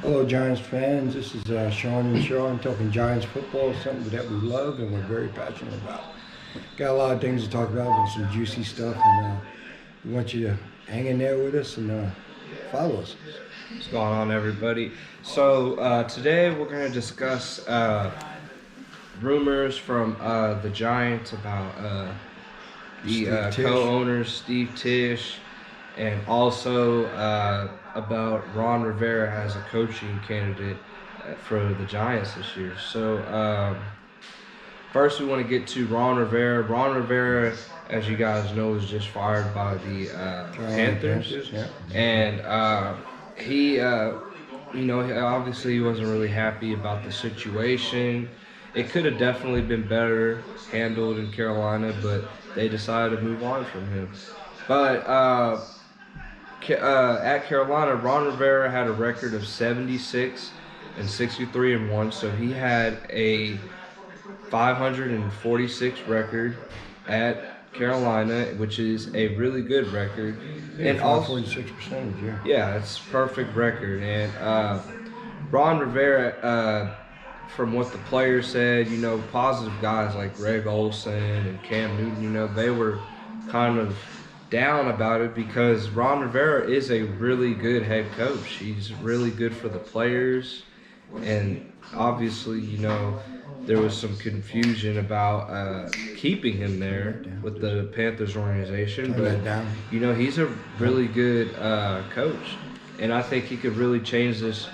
Hello, Giants fans. This is Sean and Sean talking Giants football, something that we love and we're very passionate about. Got a lot of things to talk about and some juicy stuff, and we want you to hang in there with us and follow us. What's going on, everybody? So today we're going to discuss rumors from the Giants about the Steve Tisch. co-owners Steve Tisch, and also about Ron Rivera as a coaching candidate for the Giants this year. So first, we want to get to Ron Rivera. Ron Rivera, as you guys know, was just fired by the Panthers, Yeah. and he obviously he wasn't really happy about the situation. It could have definitely been better handled in Carolina, but they decided to move on from him. But at Carolina, Ron Rivera had a record of 76 and 63-1, so he had a 546 record at Carolina, which is a really good record. Yeah, And also, 46%. Yeah. yeah, it's perfect record. And Ron Rivera, from what the players said, positive guys like Greg Olson and Cam Newton, they were kind of down about it because Ron Rivera is a really good head coach. He's really good for the players, and obviously, there was some confusion about keeping him there with the Panthers organization, but he's a really good coach, and I think he could really change this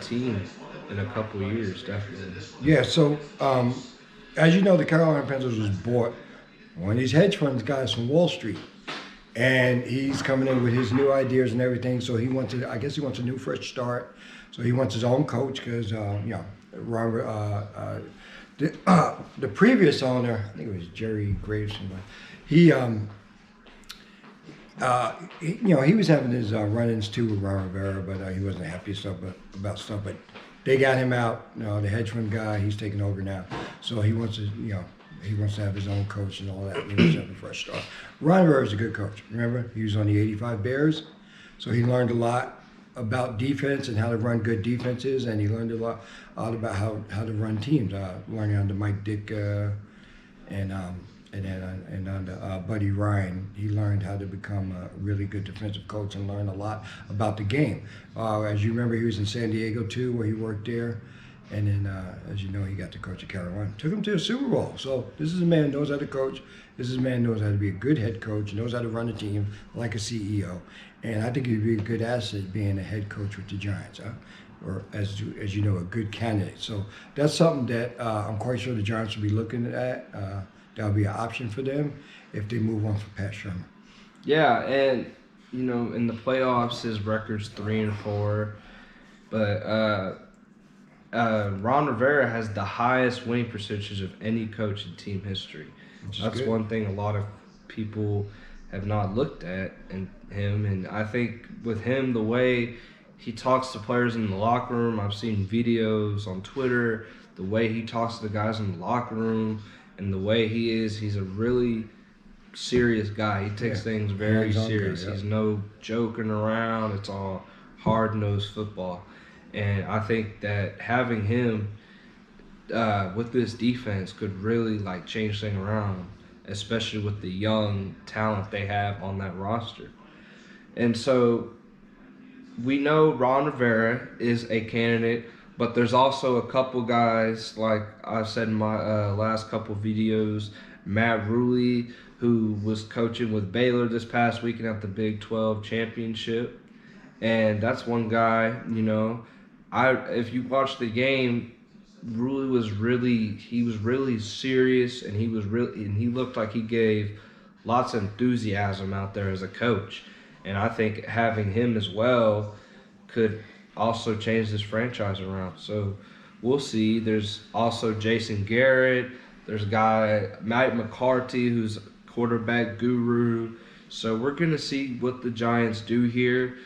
team in a couple of years, definitely. Yeah. So, as you know, the Carolina Panthers was bought one of these hedge funds guys from Wall Street. And he's coming in with his new ideas and everything. So I guess he wants a new fresh start. So he wants his own coach because, Robert, the previous owner, I think it was Jerry Graveson, but he was having his run-ins too with Ron Rivera, but he wasn't happy about stuff. But they got him out. The hedge fund guy, he's taking over now. So he wants to, he wants to have his own coach and all that. He wants to have a fresh start. Ron Rivera is a good coach. Remember, he was on the '85 Bears, so he learned a lot about defense and how to run good defenses, and he learned a lot about how to run teams. Learning under Mike Dick and under Buddy Ryan, he learned how to become a really good defensive coach and learn a lot about the game. As you remember, he was in San Diego too, where he worked there. And then, as you know, he got to coach at Carolina. Took him to a Super Bowl. So this is a man who knows how to coach. This is a man who knows how to be a good head coach, knows how to run a team like a CEO. And I think he'd be a good asset being a head coach with the Giants, or as you know, a good candidate. So that's something that I'm quite sure the Giants will be looking at. That'll be an option for them if they move on from Pat Shermer. Yeah, and in the playoffs, his record's 3-4, but Ron Rivera has the highest winning percentage of any coach in team history. That's good. One thing a lot of people have not looked at in him, and I think with him, the way he talks to players in the locker room, I've seen videos on Twitter, the way he talks to the guys in the locker room, and the way he is, he's a really serious guy. He takes things very serious. He's no joking around. It's all hard-nosed football. And I think that having him with this defense could really change things around, especially with the young talent they have on that roster. And so we know Ron Rivera is a candidate, but there's also a couple guys, like I said in my last couple videos, Matt Ruley, who was coaching with Baylor this past weekend at the Big 12 championship. And that's one guy, if you watch the game, Ruley was really serious, and he looked like he gave lots of enthusiasm out there as a coach. And I think having him as well could also change this franchise around. So we'll see. There's also Jason Garrett. There's a guy, Mike McCarthy, who's a quarterback guru. So we're going to see what the Giants do here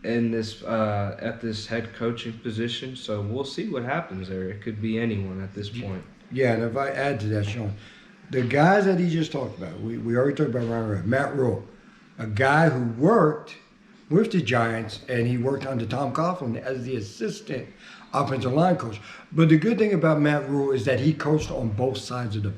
in this at this head coaching position. So we'll see what happens there. It could be anyone at this point. Yeah, and if I add to that, Sean, the guys that he just talked about, we already talked about Ron Rivera, Matt Rule, a guy who worked with the Giants, and he worked under Tom Coughlin as the assistant offensive line coach. But the good thing about Matt Rule is that he coached on both sides of the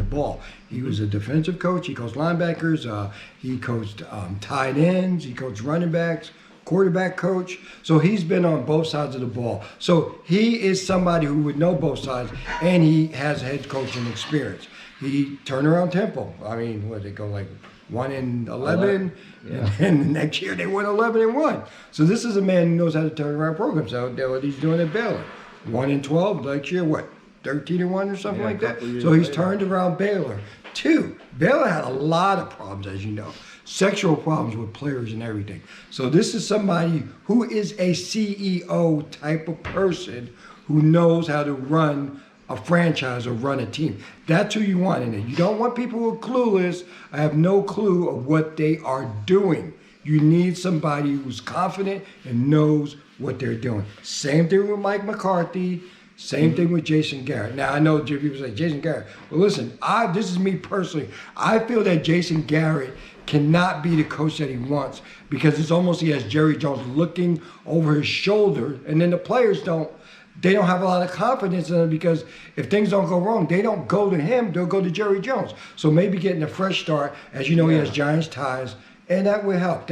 ball. He was a defensive coach. He coached linebackers. He coached tight ends. He coached running backs, quarterback coach. So he's been on both sides of the ball. So he is somebody who would know both sides, and he has head coaching experience. He turned around Temple. I mean, what, they go like 1-11, Yeah. and the next year they went 11-1. So this is a man who knows how to turn around programs. So that's what he's doing at Baylor. 1-12 next year, what, 13-1 or something Yeah, like a that. couple years So he's later. turned around Baylor. 2, Baylor had a lot of problems, as you know, sexual problems with players and everything. So this is somebody who is a CEO type of person who knows how to run a franchise or run a team. That's who you want in it. You don't want people who are clueless. I have no clue of what they are doing. You need somebody who's confident and knows what they're doing. Same thing with Mike McCarthy. Same thing with Jason Garrett. Now I know people say Jason Garrett. Well, listen, this is me personally. I feel that Jason Garrett cannot be the coach that he wants because it's almost he has Jerry Jones looking over his shoulder, and then the players don't. They don't have a lot of confidence in him because if things don't go wrong, they don't go to him. They'll go to Jerry Jones. So maybe getting a fresh start, as you know, he has Giants ties, and that will help.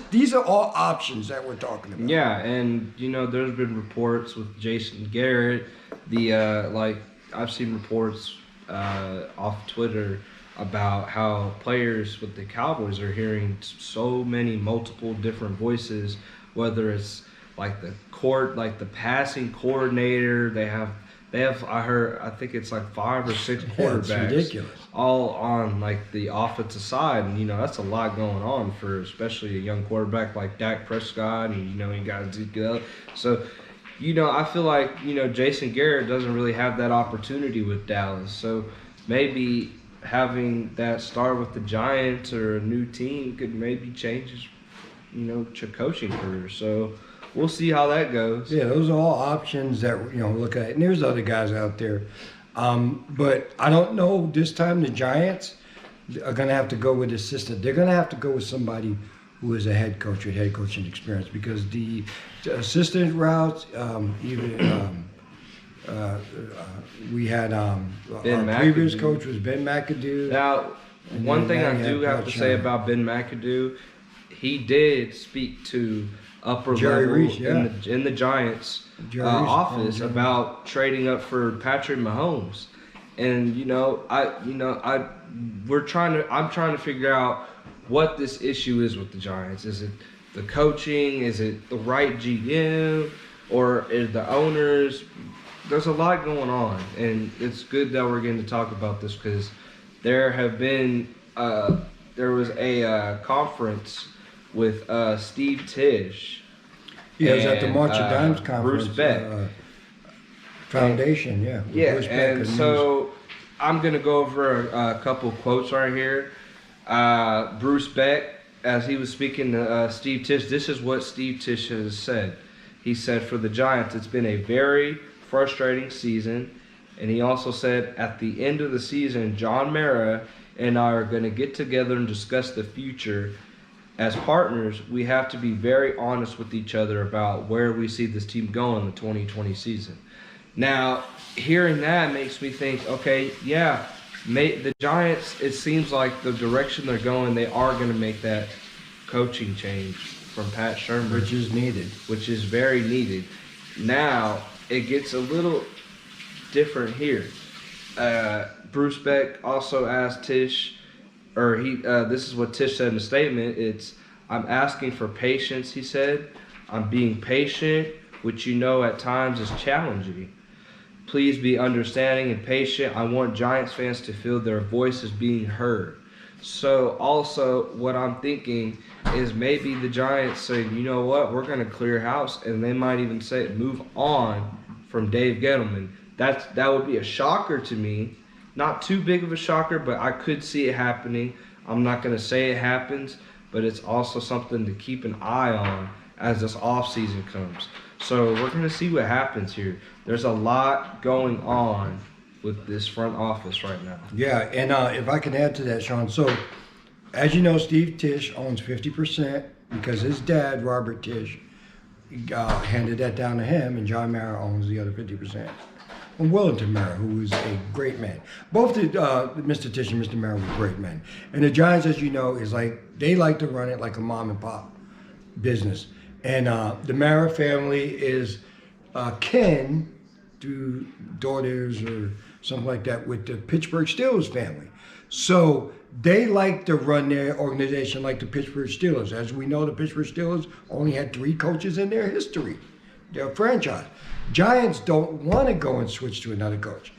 These are all options that we're talking about. Yeah, and there's been reports with Jason Garrett. I've seen reports off Twitter about how players with the Cowboys are hearing so many multiple different voices, whether it's like the passing coordinator. They have I think it's like 5 or 6 quarterbacks. It's ridiculous. All on like the offensive side, and that's a lot going on for especially a young quarterback like Dak Prescott, and you got Zeke. So I feel like Jason Garrett doesn't really have that opportunity with Dallas. So maybe having that start with the Giants or a new team could maybe change his coaching career. So we'll see how that goes. Yeah, those are all options that look at. And there's other guys out there. But I don't know, this time the Giants are going to have to go with assistant. They're going to have to go with somebody who is a head coach with head coaching experience because the assistant routes, we had our previous coach was Ben McAdoo. Now, one thing I do have to say about Ben McAdoo, he did speak to upper Jerry level Reese, yeah. in the Giants office about trading up for Patrick Mahomes, and I'm trying to figure out what this issue is with the Giants. Is it the coaching? Is it the right GM? Or is the owners? There's a lot going on, and it's good that we're getting to talk about this because there was a conference with Steve Tisch. Yeah, it was at the March of Dimes conference. Bruce Beck. Foundation, yeah. Yeah, Bruce Beck and so I'm going to go over a couple quotes right here. Bruce Beck, as he was speaking to Steve Tisch, this is what Steve Tisch has said. He said, for the Giants, it's been a very frustrating season. And he also said, at the end of the season, John Mara and I are going to get together and discuss the future. As partners, we have to be very honest with each other about where we see this team going in the 2020 season. Now, hearing that makes me think, okay, yeah, the Giants, it seems like the direction they're going, they are going to make that coaching change from Pat Shermer. Which is needed. Which is very needed. Now, it gets a little different here. Bruce Beck also asked Tisch, this is what Tisch said in the statement. I'm asking for patience, he said. I'm being patient, which at times is challenging. Please be understanding and patient. I want Giants fans to feel their voices being heard. So also what I'm thinking is maybe the Giants say, you know what, we're going to clear house, and they might even say move on from Dave Gettleman. That would be a shocker to me. Not too big of a shocker, but I could see it happening. I'm not going to say it happens, but it's also something to keep an eye on as this offseason comes. So we're going to see what happens here. There's a lot going on with this front office right now. Yeah, and if I can add to that, Sean. So, as you know, Steve Tisch owns 50% because his dad, Robert Tisch, handed that down to him, and John Mara owns the other 50%. And Wellington Mara, who was a great man. Both Mr. Tisch and Mr. Mara were great men. And the Giants, as you know, is like, they like to run it like a mom and pop business. And the Mara family is kin to daughters or something like that with the Pittsburgh Steelers family. So they like to run their organization like the Pittsburgh Steelers. As we know, the Pittsburgh Steelers only had 3 coaches in their history, their franchise. Giants don't want to go and switch to another coach,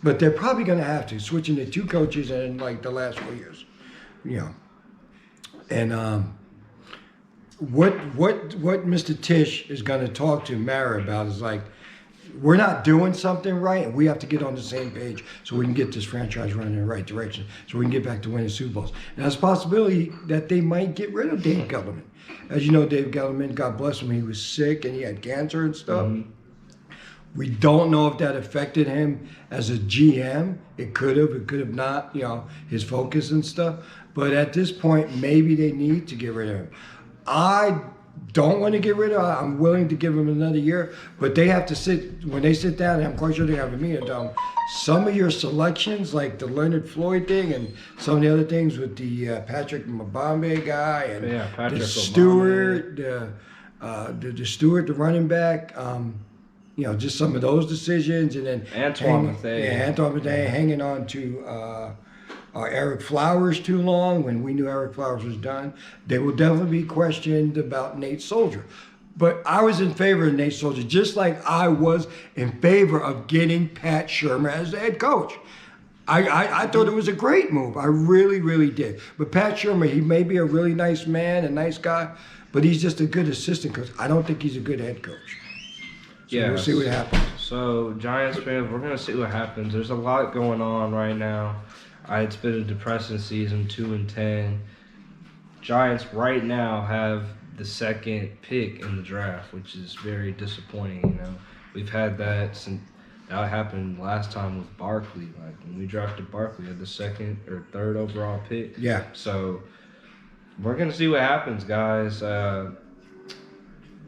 but they're probably going to have to, switching to 2 coaches in like the last 4 years, you know. And what Mr. Tisch is going to talk to Mara about is like, we're not doing something right, and we have to get on the same page so we can get this franchise running in the right direction, so we can get back to winning Super Bowls. And there's a possibility that they might get rid of Dave Gettleman. As you know, Dave Gettleman, God bless him, he was sick and he had cancer and stuff. Mm-hmm. We don't know if that affected him as a GM. It could have not, you know, his focus and stuff. But at this point, maybe they need to get rid of him. I don't want to get rid of him. I'm willing to give him another year. But they have to sit, when they sit down, and I'm quite sure they have a meeting, tell them, some of your selections, like the Leonard Floyd thing and some of the other things with the Patrick Mbambe guy and the Stewart, the Stewart, the running back, you know, just some of those decisions, and then Antoine Bethea hanging on to Eric Flowers too long when we knew Eric Flowers was done. They will definitely be questioned about Nate Soldier. But I was in favor of Nate Soldier, just like I was in favor of getting Pat Shurmur as the head coach. I thought it was a great move. I really, really did. But Pat Shurmur, he may be a really nice man, a nice guy, but he's just a good assistant coach. I don't think he's a good head coach. So we'll see what happens. So, Giants fans, we're going to see what happens. There's a lot going on right now. It's been a depressing season, 2-10. Giants right now have the 2nd pick in the draft, which is very disappointing. You know, we've had that since that happened last time with Barkley. Like when we drafted Barkley, we had the 2nd or 3rd overall pick. Yeah. So we're gonna see what happens, guys.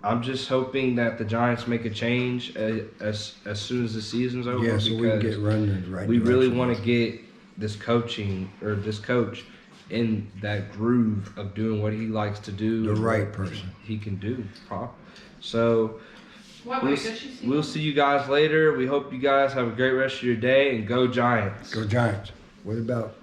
I'm just hoping that the Giants make a change as soon as the season's over. Yeah, so we can get running in the right direction. We really want to get this coach in that groove of doing what he likes to do. The right person. He can do. So we'll see you guys later. We hope you guys have a great rest of your day, and go Giants. Go Giants. What about